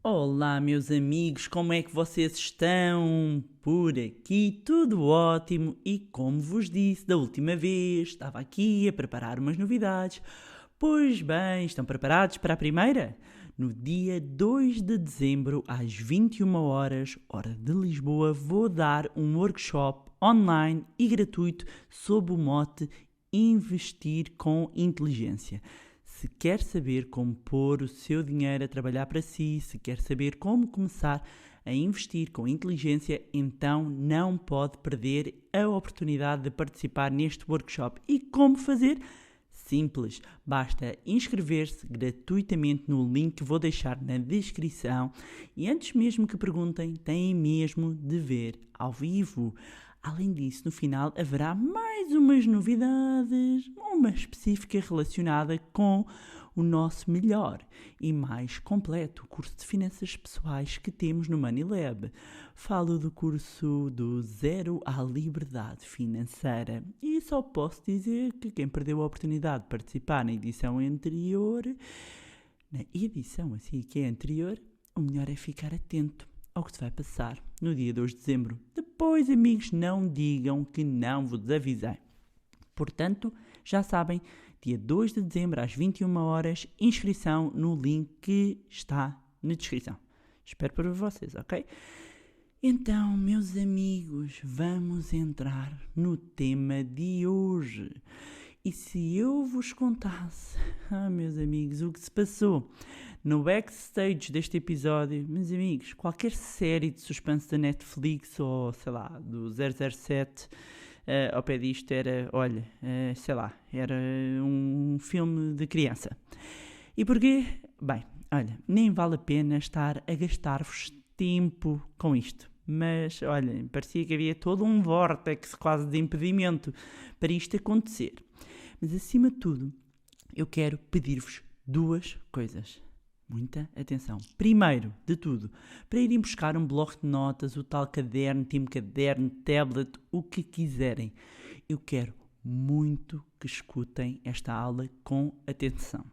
Olá, meus amigos, como é que vocês estão? Por aqui tudo ótimo e, como vos disse da última vez, estava aqui a preparar umas novidades. Pois bem, estão preparados para a primeira? No dia 2 de dezembro, às 21 horas, hora de Lisboa, vou dar um workshop online e gratuito sob o mote Investir com Inteligência. Se quer saber como pôr o seu dinheiro a trabalhar para si, se quer saber como começar a investir com inteligência, então não pode perder a oportunidade de participar neste workshop. E como fazer? Simples, basta inscrever-se gratuitamente no link que vou deixar na descrição e antes mesmo que perguntem, têm mesmo de ver ao vivo. Além disso, no final haverá mais umas novidades, uma específica relacionada com o nosso melhor e mais completo curso de finanças pessoais que temos no Money Lab. Falo do curso do Zero à Liberdade Financeira e só posso dizer que quem perdeu a oportunidade de participar na edição anterior, o melhor é ficar atento ao que se vai passar no dia 2 de dezembro. Depois, amigos, não digam que não vos avisei. Portanto, já sabem, dia 2 de dezembro às 21 horas, inscrição no link que está na descrição. Espero por vocês, ok? Então, meus amigos, vamos entrar no tema de hoje. E se eu vos contasse, meus amigos, o que se passou no backstage deste episódio, meus amigos, qualquer série de suspense da Netflix ou, sei lá, do 007, ao pé disto era, era um filme de criança. E porquê? Bem, olha, nem vale a pena estar a gastar-vos tempo com isto. Mas, olha, parecia que havia todo um vórtice quase de impedimento para isto acontecer. Mas, acima de tudo, eu quero pedir-vos duas coisas. Muita atenção. Primeiro de tudo, para irem buscar um bloco de notas, o tal caderno, time caderno, tablet, o que quiserem. Eu quero muito que escutem esta aula com atenção.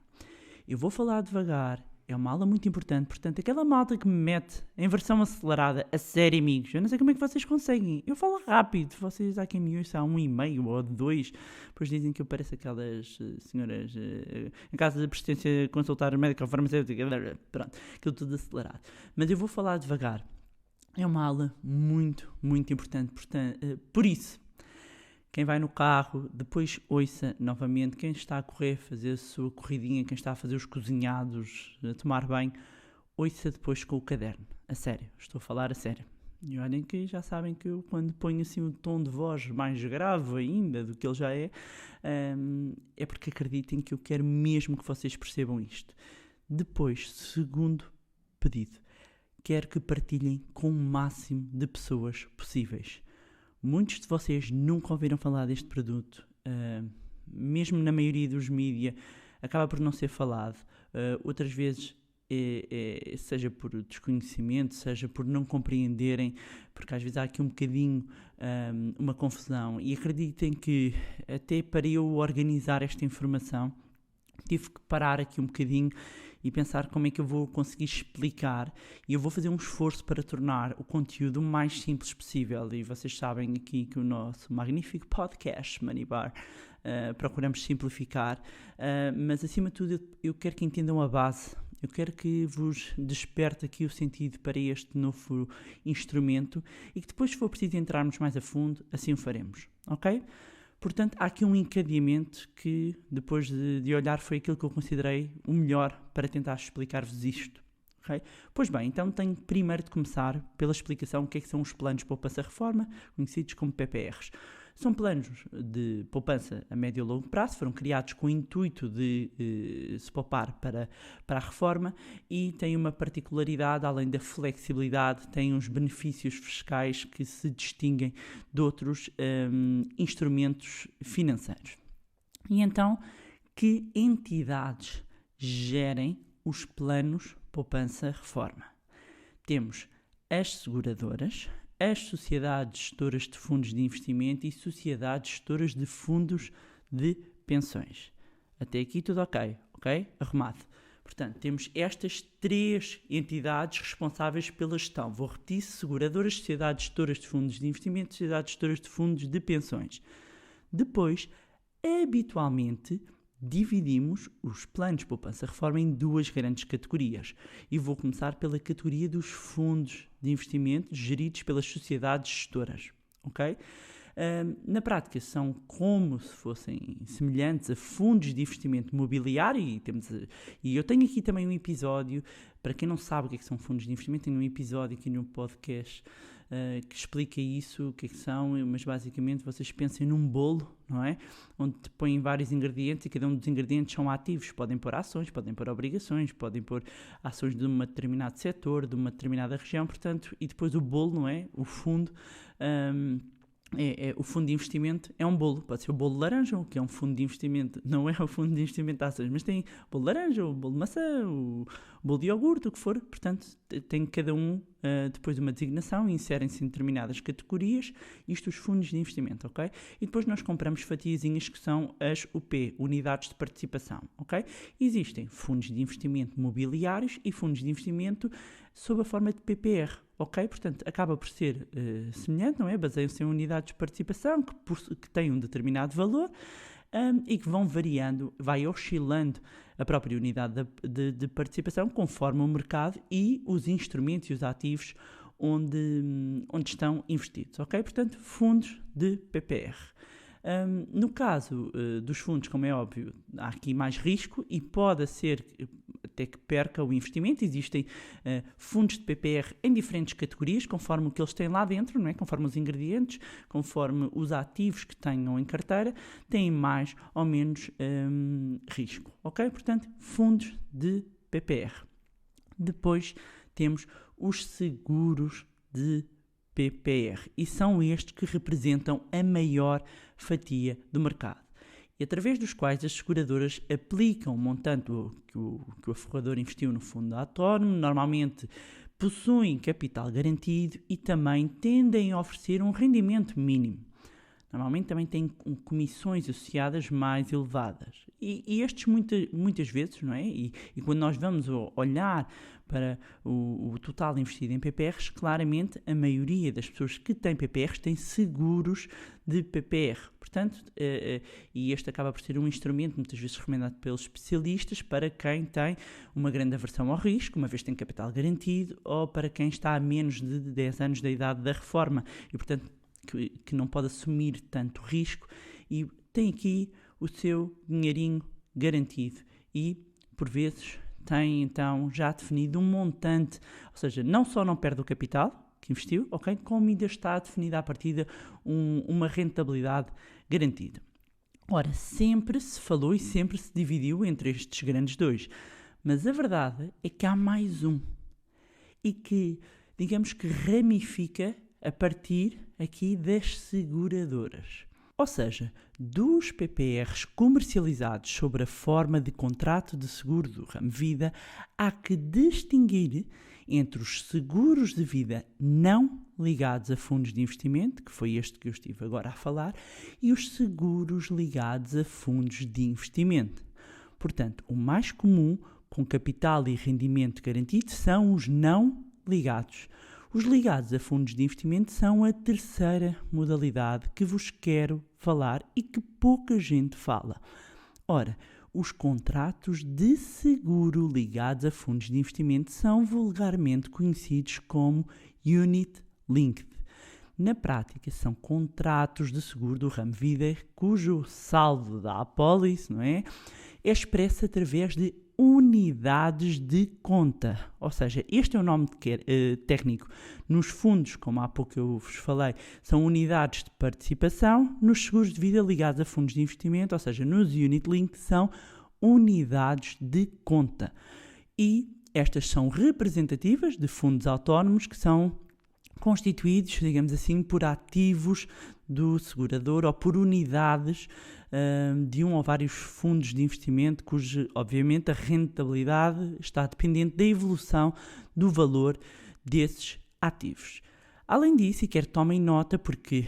Eu vou falar devagar. É uma aula muito importante, portanto, aquela malta que me mete em versão acelerada, a sério, amigos, eu não sei como é que vocês conseguem. Eu falo rápido, vocês há quem me ouça a 1,5 ou 2, depois dizem que eu pareço aquelas senhoras em casa de assistência consultar médico ou farmacêutico, pronto, aquilo tudo acelerado. Mas eu vou falar devagar. É uma aula muito, muito importante, portanto, por isso. Quem vai no carro, depois ouça novamente. Quem está a correr, fazer a sua corridinha, quem está a fazer os cozinhados, a tomar banho, ouça depois com o caderno. A sério, estou a falar a sério. E olhem que já sabem que eu, quando ponho assim um tom de voz mais grave ainda do que ele já é porque acreditem que eu quero mesmo que vocês percebam isto. Depois, segundo pedido, quero que partilhem com o máximo de pessoas possíveis. Muitos de vocês nunca ouviram falar deste produto, mesmo na maioria dos mídias, acaba por não ser falado. Outras vezes, seja por desconhecimento, seja por não compreenderem, porque às vezes há aqui um bocadinho uma confusão. E acreditem que até para eu organizar esta informação, tive que parar aqui um bocadinho e pensar como é que eu vou conseguir explicar, e eu vou fazer um esforço para tornar o conteúdo o mais simples possível. E vocês sabem aqui que o nosso magnífico podcast Money Bar procuramos simplificar, mas acima de tudo eu quero que entendam a base. Eu quero que vos desperte aqui o sentido para este novo instrumento e que depois, se for preciso entrarmos mais a fundo, assim o faremos, ok? Portanto, há aqui um encadeamento que, depois de olhar, foi aquilo que eu considerei o melhor para tentar explicar-vos isto. Okay? Pois bem, então tenho primeiro de começar pela explicação do que são os planos de poupança-reforma, conhecidos como PPRs. São planos de poupança a médio e longo prazo, foram criados com o intuito de se poupar para a reforma e têm uma particularidade, além da flexibilidade, têm uns benefícios fiscais que se distinguem de outros instrumentos financeiros. E então, que entidades gerem os planos poupança-reforma? Temos as seguradoras, as sociedades gestoras de fundos de investimento e sociedades gestoras de fundos de pensões. Até aqui tudo ok? Arrumado. Portanto, temos estas 3 entidades responsáveis pela gestão. Vou repetir: seguradoras, sociedades gestoras de fundos de investimento, sociedades gestoras de fundos de pensões. Depois, habitualmente, dividimos os planos de poupança-reforma em 2 grandes categorias. E vou começar pela categoria dos fundos de investimento geridos pelas sociedades gestoras. Ok? Na prática, são como se fossem semelhantes a fundos de investimento imobiliário e eu tenho aqui também um episódio, para quem não sabe o que são fundos de investimento, tenho um episódio aqui no podcast que explica isso, o que são, mas basicamente vocês pensem num bolo, não é? Onde põem vários ingredientes e cada um dos ingredientes são ativos. Podem pôr ações, podem pôr obrigações, podem pôr ações de um determinado setor, de uma determinada região, portanto, e depois o bolo, não é? O fundo... o fundo de investimento é um bolo, pode ser o bolo de laranja, o que é um fundo de investimento, não é o fundo de investimento de ações, mas tem o bolo de laranja, o bolo de maçã, o bolo de iogurte, o que for, portanto tem cada um depois uma designação e inserem-se em determinadas categorias, isto os fundos de investimento, ok? E depois nós compramos fatiazinhas que são as UP, unidades de participação, ok? Existem fundos de investimento mobiliários e fundos de investimento sob a forma de PPR, ok? Portanto, acaba por ser semelhante, não é? Baseiam-se em unidades de participação que têm um determinado valor e que vão variando, vai oscilando a própria unidade de participação conforme o mercado e os instrumentos e os ativos onde estão investidos, ok? Portanto, fundos de PPR. No caso dos fundos, como é óbvio, há aqui mais risco e pode ser até que perca o investimento. Existem fundos de PPR em diferentes categorias, conforme o que eles têm lá dentro, não é? Conforme os ingredientes, conforme os ativos que tenham em carteira, têm mais ou menos risco, ok? Portanto, fundos de PPR. Depois temos os seguros de PPR e são estes que representam a maior fatia do mercado e através dos quais as seguradoras aplicam o montante que o forrador investiu no fundo autónomo, normalmente possuem capital garantido e também tendem a oferecer um rendimento mínimo. Normalmente também têm comissões associadas mais elevadas. E estes muitas vezes, não é? E quando nós vamos olhar para o total investido em PPRs, claramente a maioria das pessoas que têm PPRs têm seguros de PPR. Portanto, e este acaba por ser um instrumento muitas vezes recomendado pelos especialistas para quem tem uma grande aversão ao risco, uma vez que tem capital garantido, ou para quem está a menos de 10 anos da idade da reforma e, portanto, que não pode assumir tanto risco e tem aqui o seu dinheirinho garantido e, por vezes, tem então já definido um montante, ou seja, não só não perde o capital que investiu, ok, como ainda está definida à partida uma rentabilidade garantida. Ora, sempre se falou e sempre se dividiu entre estes grandes dois, mas a verdade é que há mais um e que, digamos que ramifica a partir aqui das seguradoras. Ou seja, dos PPRs comercializados sobre a forma de contrato de seguro do ramo vida, há que distinguir entre os seguros de vida não ligados a fundos de investimento, que foi este que eu estive agora a falar, e os seguros ligados a fundos de investimento. Portanto, o mais comum, com capital e rendimento garantido, são os não ligados. Os ligados a fundos de investimento são a terceira modalidade que vos quero falar e que pouca gente fala. Ora, os contratos de seguro ligados a fundos de investimento são vulgarmente conhecidos como Unit Linked. Na prática, são contratos de seguro do ramo vida cujo saldo da apólice, não é expresso através de unidades de conta, ou seja, este é o nome técnico. Nos fundos, como há pouco eu vos falei, são unidades de participação. Nos seguros de vida ligados a fundos de investimento, ou seja, nos Unit Link, são unidades de conta. E estas são representativas de fundos autónomos que são constituídos, digamos assim, por ativos do segurador ou por unidades de um ou vários fundos de investimento, cuja, obviamente, a rentabilidade está dependente da evolução do valor desses ativos. Além disso, e quero que tomem nota, porque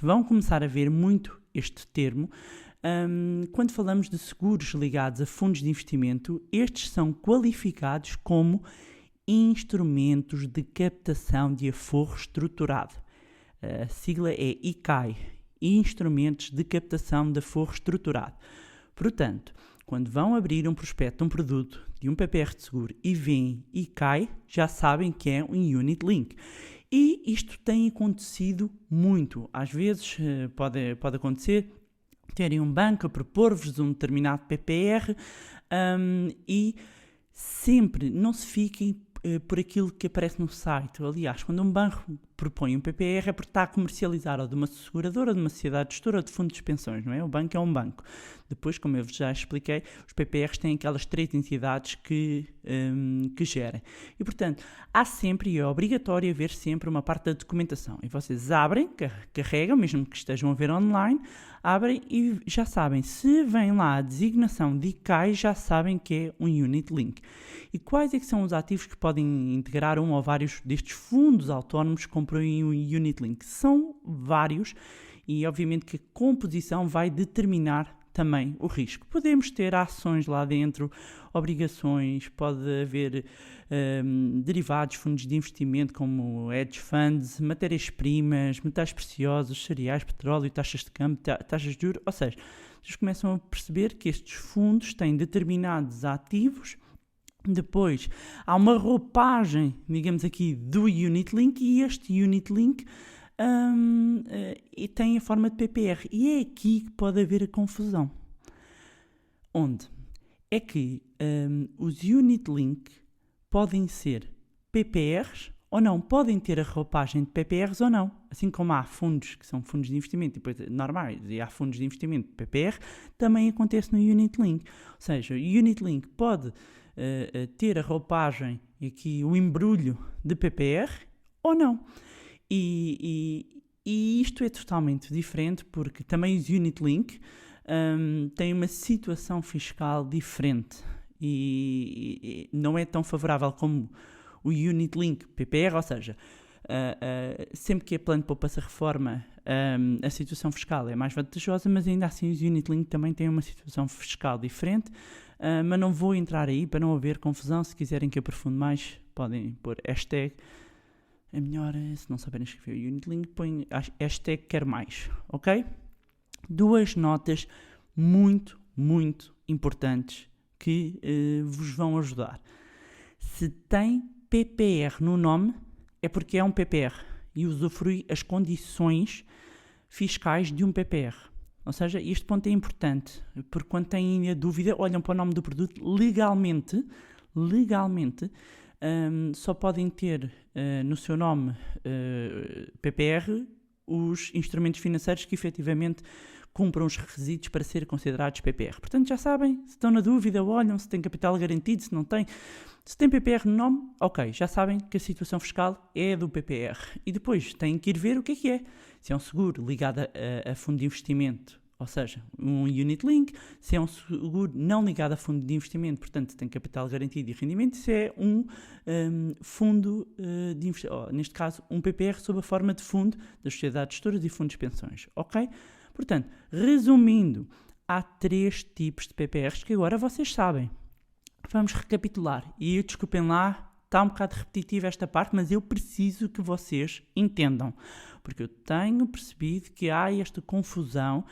vão começar a ver muito este termo, Quando falamos de seguros ligados a fundos de investimento, estes são qualificados como instrumentos de captação de aforro estruturado. A sigla é ICAI, Instrumentos de Captação de Aforro Estruturado. Portanto, quando vão abrir um prospecto de um produto, de um PPR de seguro e veem ICAI, já sabem que é um Unit Link. E isto tem acontecido muito. Às vezes pode acontecer terem um banco a propor-vos um determinado PPR e sempre não se fiquem por aquilo que aparece no site. Aliás, quando um banco propõe um PPR é porque está a comercializar ou de uma seguradora, ou de uma sociedade gestora ou de fundos de pensões, não é? O banco é um banco. Depois, como eu já expliquei, os PPRs têm aquelas 3 entidades que gerem. E, portanto, há sempre, e é obrigatório haver sempre uma parte da documentação. E vocês abrem, carregam, mesmo que estejam a ver online, abrem e já sabem, se vem lá a designação de ICAI, já sabem que é um Unit Link. E quais é que são os ativos que podem integrar um ou vários destes fundos autónomos que compõem um Unit Link? São vários e, obviamente, que a composição vai determinar também o risco. Podemos ter ações lá dentro, obrigações, pode haver derivados, fundos de investimento como hedge funds, matérias-primas, metais preciosos, cereais, petróleo, taxas de câmbio, taxas de juros, ou seja, vocês começam a perceber que estes fundos têm determinados ativos. Depois, há uma roupagem, digamos aqui, do Unit Link e este Unit Link e tem a forma de PPR. E é aqui que pode haver a confusão. Onde? É que os Unit Link podem ser PPRs ou não. Podem ter a roupagem de PPRs ou não. Assim como há fundos que são fundos de investimento depois normais e há fundos de investimento de PPR, também acontece no Unit Link. Ou seja, o Unit Link pode ter a roupagem e aqui o embrulho de PPR ou não. E isto é totalmente diferente porque também os Unit Link têm uma situação fiscal diferente e não é tão favorável como o Unit Link PPR, ou seja, sempre que é plano de poupança reforma, a situação fiscal é mais vantajosa, mas ainda assim os Unit Link também têm uma situação fiscal diferente, mas não vou entrar aí para não haver confusão. Se quiserem que aprofunde mais, podem pôr hashtag. É melhor, se não saberem escrever o Unit Link, põem hashtag quer mais, ok? 2 notas muito, muito importantes que vos vão ajudar. Se tem PPR no nome, é porque é um PPR e usufrui as condições fiscais de um PPR. Ou seja, este ponto é importante, porque quando têm a dúvida, olham para o nome do produto legalmente, só podem ter no seu nome PPR os instrumentos financeiros que efetivamente cumpram os requisitos para serem considerados PPR. Portanto, já sabem, se estão na dúvida, olham se tem capital garantido, se não tem. Se tem PPR no nome, ok, já sabem que a situação fiscal é do PPR. E depois têm que ir ver o que é. Se é um seguro ligado a fundo de investimento, ou seja, um Unit Link, se é um seguro não ligado a fundo de investimento, portanto tem capital garantido e rendimento, se é um fundo de investimento, neste caso um PPR sob a forma de fundo das sociedades gestoras e fundos de pensões, ok? Portanto, resumindo, há 3 tipos de PPRs que agora vocês sabem. Vamos recapitular. E desculpem lá, está um bocado repetitiva esta parte, mas eu preciso que vocês entendam. Porque eu tenho percebido que há esta confusão,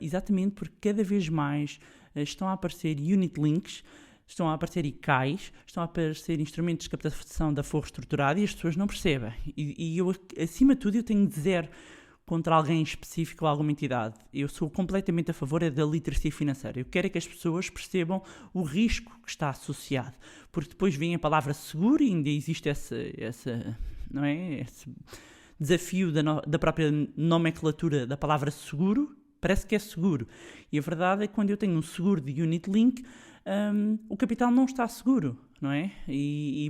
exatamente porque cada vez mais estão a aparecer Unit Links, estão a aparecer ICAIs, estão a aparecer instrumentos de captação de aforro estruturado e as pessoas não percebem. E eu, acima de tudo, eu tenho de zero contra alguém específico ou alguma entidade. Eu sou completamente a favor da literacia financeira. Eu quero é que as pessoas percebam o risco que está associado. Porque depois vem a palavra seguro e ainda existe não é? Esse desafio da própria nomenclatura da palavra seguro. Parece que é seguro. E a verdade é que quando eu tenho um seguro de Unit Link, o capital não está seguro, não é?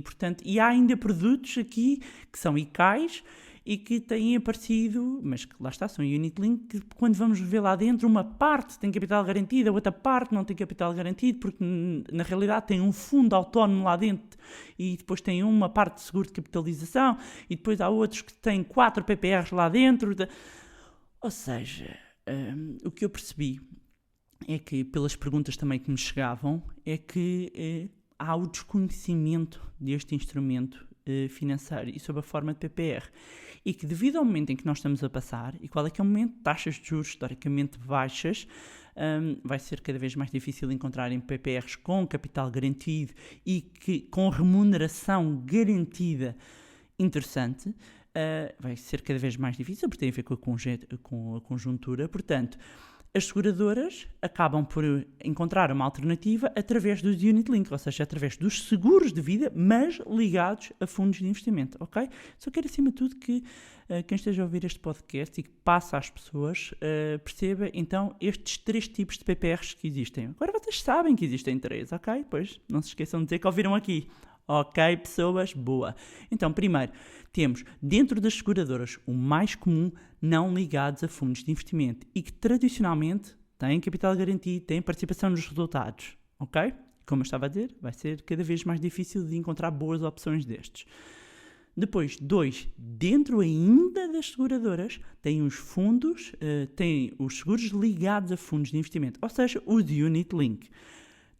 Portanto, há ainda produtos aqui que são ICAIs e que têm aparecido, mas que lá está, são Unit Link, que quando vamos ver lá dentro, uma parte tem capital garantido, a outra parte não tem capital garantido, porque na realidade tem um fundo autónomo lá dentro e depois tem uma parte de seguro de capitalização e depois há outros que têm 4 PPRs lá dentro. Ou seja, o que eu percebi é que, pelas perguntas também que me chegavam, é que há o desconhecimento deste instrumento financeiro e sob a forma de PPR. E que devido ao momento em que nós estamos a passar, e qual é que é o momento de taxas de juros historicamente baixas, vai ser cada vez mais difícil encontrarem PPRs com capital garantido e que, com remuneração garantida interessante. Vai ser cada vez mais difícil, porque tem a ver com a conjuntura. Portanto, as seguradoras acabam por encontrar uma alternativa através dos Unit Link, ou seja, através dos seguros de vida, mas ligados a fundos de investimento, ok? Só quero, acima de tudo, que quem esteja a ouvir este podcast e que passa às pessoas, perceba, então, estes 3 tipos de PPRs que existem. Agora vocês sabem que existem 3, ok? Pois, não se esqueçam de dizer que ouviram aqui. Ok, pessoas? Boa. Então, primeiro, temos dentro das seguradoras o mais comum não ligados a fundos de investimento e que tradicionalmente têm capital garantido, têm participação nos resultados. Ok? Como eu estava a dizer, vai ser cada vez mais difícil de encontrar boas opções destes. Depois, 2, dentro ainda das seguradoras, têm os fundos, têm os seguros ligados a fundos de investimento, ou seja, os Unit Link.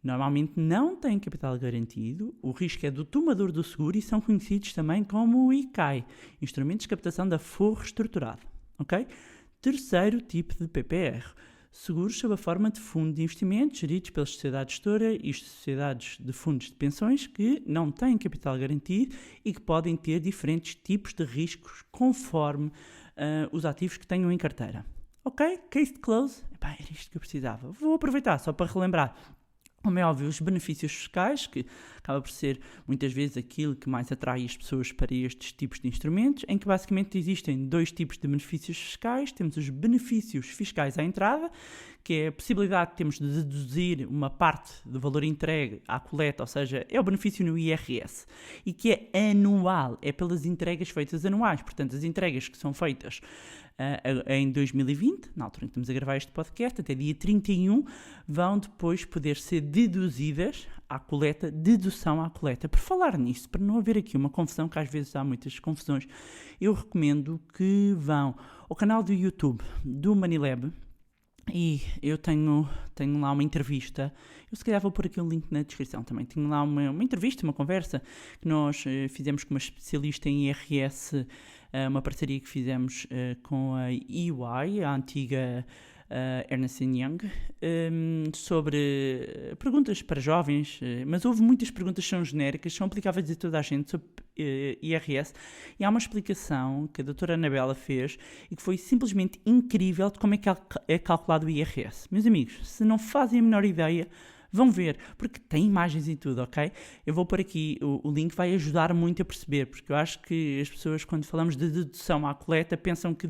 Normalmente não têm capital garantido, o risco é do tomador do seguro e são conhecidos também como o ICAI, Instrumentos de Captação de Aforro Estruturado. Okay? Terceiro tipo de PPR, seguros sob a forma de fundo de investimento geridos pelas sociedades gestora e sociedades de fundos de pensões que não têm capital garantido e que podem ter diferentes tipos de riscos conforme os ativos que tenham em carteira. Ok? Case close. Epá, era isto que eu precisava. Vou aproveitar só para relembrar. Como é óbvio, os benefícios fiscais, que acaba por ser muitas vezes aquilo que mais atrai as pessoas para estes tipos de instrumentos, em que basicamente existem 2 tipos de benefícios fiscais. Temos os benefícios fiscais à entrada, que é a possibilidade que temos de deduzir uma parte do valor entregue à coleta, ou seja, é o benefício no IRS, e que é anual, é pelas entregas feitas anuais. Portanto, as entregas que são feitas em 2020, na altura em que estamos a gravar este podcast, até dia 31, vão depois poder ser deduzidas à coleta, dedução à coleta. Por falar nisso, para não haver aqui uma confusão, que às vezes há muitas confusões, eu recomendo que vão ao canal do YouTube do Money-Lab, e eu tenho lá uma entrevista. Eu se calhar vou pôr aqui um link na descrição também. Tenho lá uma entrevista, uma conversa que nós fizemos com uma especialista em IRS, uma parceria que fizemos com a EY, a antiga Ernst & Young, sobre perguntas para jovens, mas houve muitas perguntas que são genéricas, são aplicáveis a toda a gente sobre IRS, e há uma explicação que a doutora Anabela fez e que foi simplesmente incrível de como é que é calculado o IRS. Meus amigos, se não fazem a menor ideia, vão ver, porque tem imagens e tudo, ok? Eu vou pôr aqui, o link vai ajudar muito a perceber, porque eu acho que as pessoas, quando falamos de dedução à coleta, pensam que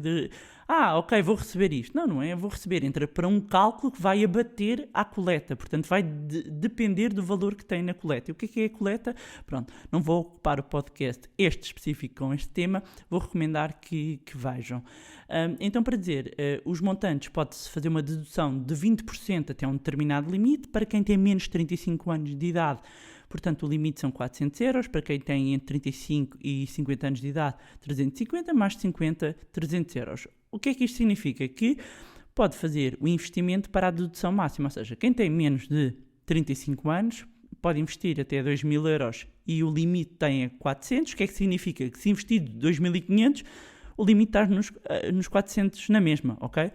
ok, vou receber isto. Não é, vou receber, entra para um cálculo que vai abater à coleta, portanto vai depender do valor que tem na coleta. E o que é a coleta? Pronto, não vou ocupar o podcast específico com este tema, vou recomendar que vejam. Então, para dizer, os montantes, pode-se fazer uma dedução de 20% até um determinado limite, para quem tem menos de 35 anos de idade. Portanto, o limite são 400 euros, para quem tem entre 35 e 50 anos de idade, 350, mais de 50, 300 euros. O que é que isto significa? Que pode fazer o investimento para a dedução máxima, ou seja, quem tem menos de 35 anos pode investir até 2.000 euros e o limite tem a 400. O que é que significa? Que se investir 2.500, o limite está nos 400 na mesma, ok?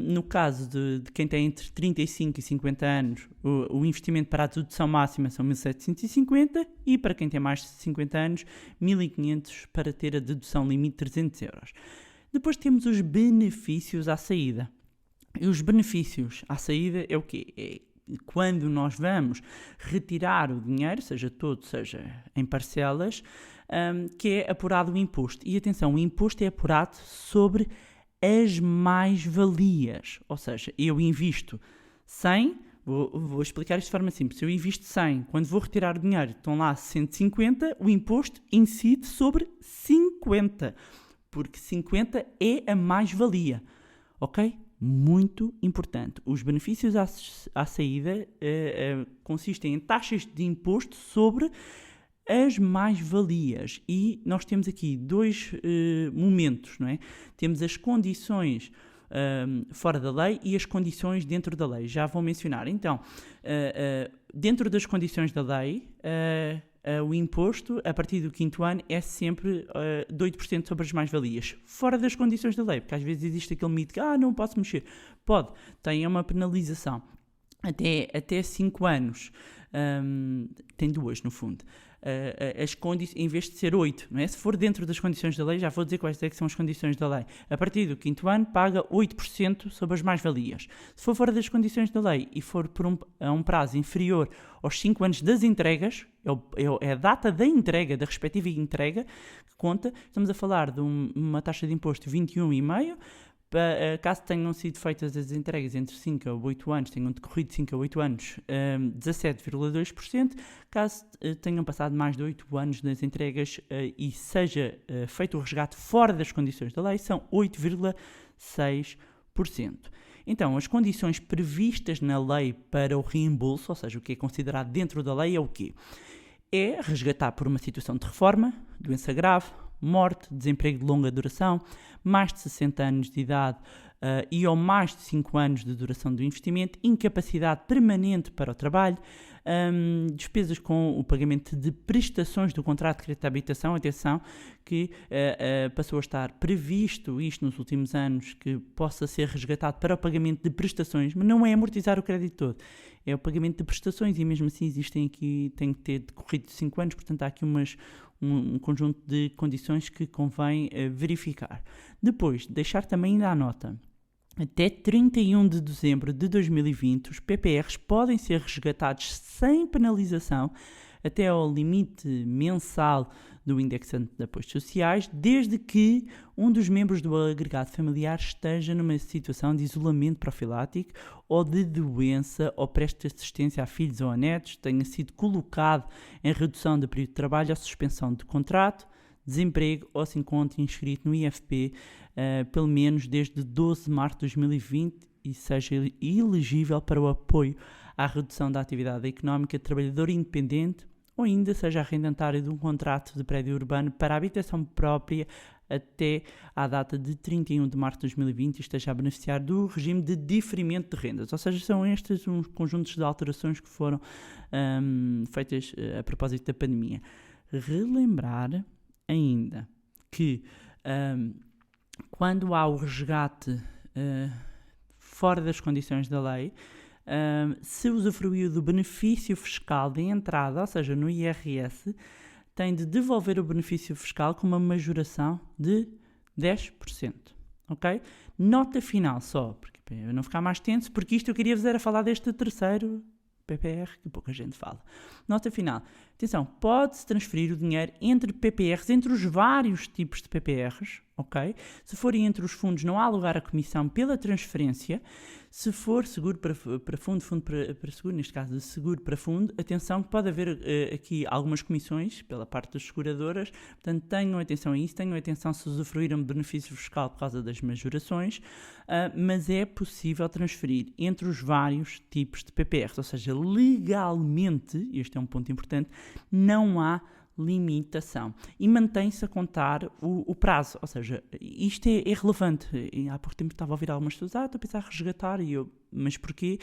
No caso de quem tem entre 35 e 50 anos, o investimento para a dedução máxima são 1.750 e para quem tem mais de 50 anos, 1.500 para ter a dedução limite de 300 euros. Depois temos os benefícios à saída. E os benefícios à saída é o quê? É quando nós vamos retirar o dinheiro, seja todo, seja em parcelas, que é apurado o imposto. E atenção, o imposto é apurado sobre as mais-valias. Ou seja, eu invisto 100, vou explicar isto de forma simples. Eu invisto 100, quando vou retirar o dinheiro, estão lá 150, o imposto incide sobre 50. Porque 50 é a mais-valia, ok? Muito importante. Os benefícios à saída consistem em taxas de imposto sobre as mais-valias. E nós temos aqui 2 momentos, não é? Temos as condições fora da lei e as condições dentro da lei. Já vou mencionar. Então, dentro das condições da lei, o imposto, a partir do 5º ano, é sempre de 8% sobre as mais-valias. Fora das condições da lei, porque às vezes existe aquele mito que não posso mexer. Pode, tem uma penalização. Até 5 anos. Tem 2, no fundo. Em vez de ser 8, não é? Se for dentro das condições da lei, já vou dizer quais é que são as condições da lei. A partir do 5º ano, paga 8% sobre as mais-valias. Se for fora das condições da lei e for a um prazo inferior aos 5 anos das entregas, é a data da entrega, da respectiva entrega, que conta. Estamos a falar de uma taxa de imposto de 21,5%. Caso tenham sido feitas as entregas entre 5 a 8 anos, tenham decorrido 5 a 8 anos, 17,2%. Caso tenham passado mais de 8 anos nas entregas e seja feito o resgate fora das condições da lei, são 8,6%. Então, as condições previstas na lei para o reembolso, ou seja, o que é considerado dentro da lei, é o quê? É resgatar por uma situação de reforma, doença grave, morte, desemprego de longa duração, mais de 60 anos de idade e ou mais de 5 anos de duração do investimento, incapacidade permanente para o trabalho, despesas com o pagamento de prestações do contrato de crédito de habitação. Atenção que passou a estar previsto isto nos últimos anos, que possa ser resgatado para o pagamento de prestações, mas não é amortizar o crédito todo, é o pagamento de prestações, e mesmo assim tem que ter decorrido 5 anos, portanto há aqui um conjunto de condições que convém verificar. Depois, deixar também ainda a nota. Até 31 de dezembro de 2020, os PPRs podem ser resgatados sem penalização até ao limite mensal do indexante de apoios sociais, desde que um dos membros do agregado familiar esteja numa situação de isolamento profilático ou de doença ou preste assistência a filhos ou a netos, tenha sido colocado em redução de período de trabalho ou suspensão de contrato, desemprego ou se encontre inscrito no IFP pelo menos desde 12 de março de 2020 e seja elegível para o apoio à redução da atividade económica de trabalhador independente ou ainda seja arrendatário de um contrato de prédio urbano para habitação própria até à data de 31 de março de 2020 e esteja a beneficiar do regime de diferimento de rendas. Ou seja, são estes uns conjuntos de alterações que foram feitas a propósito da pandemia. Relembrar ainda que quando há o resgate fora das condições da lei, se usufruiu do benefício fiscal de entrada, ou seja, no IRS, tem de devolver o benefício fiscal com uma majoração de 10%. Ok? Nota final só, para eu não ficar mais tenso, porque isto eu queria-vos era falar deste terceiro PPR, que pouca gente fala. Nota final. Atenção, pode-se transferir o dinheiro entre PPRs, entre os vários tipos de PPRs, ok? Se forem entre os fundos, não há lugar à comissão pela transferência. Se for seguro para fundo, fundo para seguro, neste caso de seguro para fundo, atenção que pode haver aqui algumas comissões pela parte das seguradoras, portanto tenham atenção a isso, tenham atenção se usufruíram de benefício fiscal por causa das majorações, mas é possível transferir entre os vários tipos de PPRs, ou seja, legalmente, este é um ponto importante, não há limitação e mantém-se a contar o prazo, ou seja, isto é relevante. Há pouco tempo estava a ouvir algumas pessoas, estou a pensar em resgatar, e eu, mas porquê?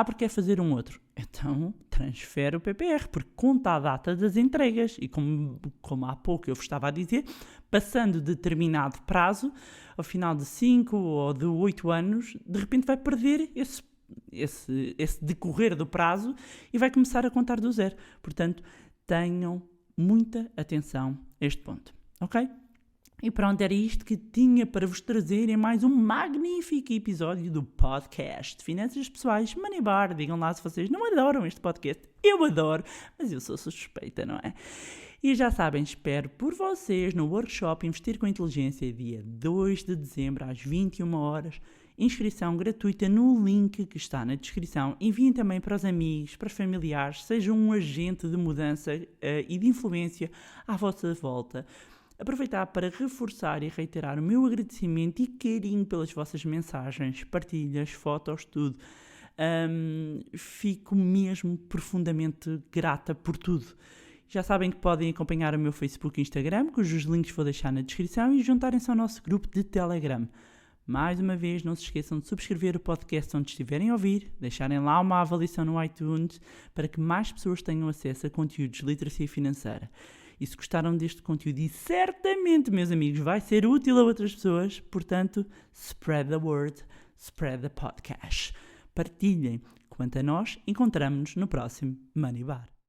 Porque é fazer um outro. Então, transfere o PPR, porque conta a data das entregas, e como há pouco eu vos estava a dizer, passando determinado prazo, ao final de 5 ou de 8 anos, de repente vai perder esse decorrer do prazo e vai começar a contar do zero. Portanto, tenham muita atenção a este ponto, ok? E pronto, era isto que tinha para vos trazer em mais um magnífico episódio do podcast de Finanças Pessoais Money Bar. Digam lá se vocês não adoram este podcast. Eu adoro, mas eu sou suspeita, não é? E já sabem, espero por vocês no workshop Investir com Inteligência, dia 2 de dezembro, às 21 horas. Inscrição gratuita no link que está na descrição. Enviem também para os amigos, para os familiares, sejam um agente de mudança e de influência à vossa volta. Aproveitar para reforçar e reiterar o meu agradecimento e carinho pelas vossas mensagens, partilhas, fotos, tudo. Fico mesmo profundamente grata por tudo. Já sabem que podem acompanhar o meu Facebook e Instagram, cujos links vou deixar na descrição, e juntarem-se ao nosso grupo de Telegram. Mais uma vez, não se esqueçam de subscrever o podcast onde estiverem a ouvir, deixarem lá uma avaliação no iTunes para que mais pessoas tenham acesso a conteúdos de literacia financeira. E se gostaram deste conteúdo, e certamente, meus amigos, vai ser útil a outras pessoas, portanto, spread the word, spread the podcast. Partilhem. Quanto a nós, encontramo-nos no próximo Money Bar.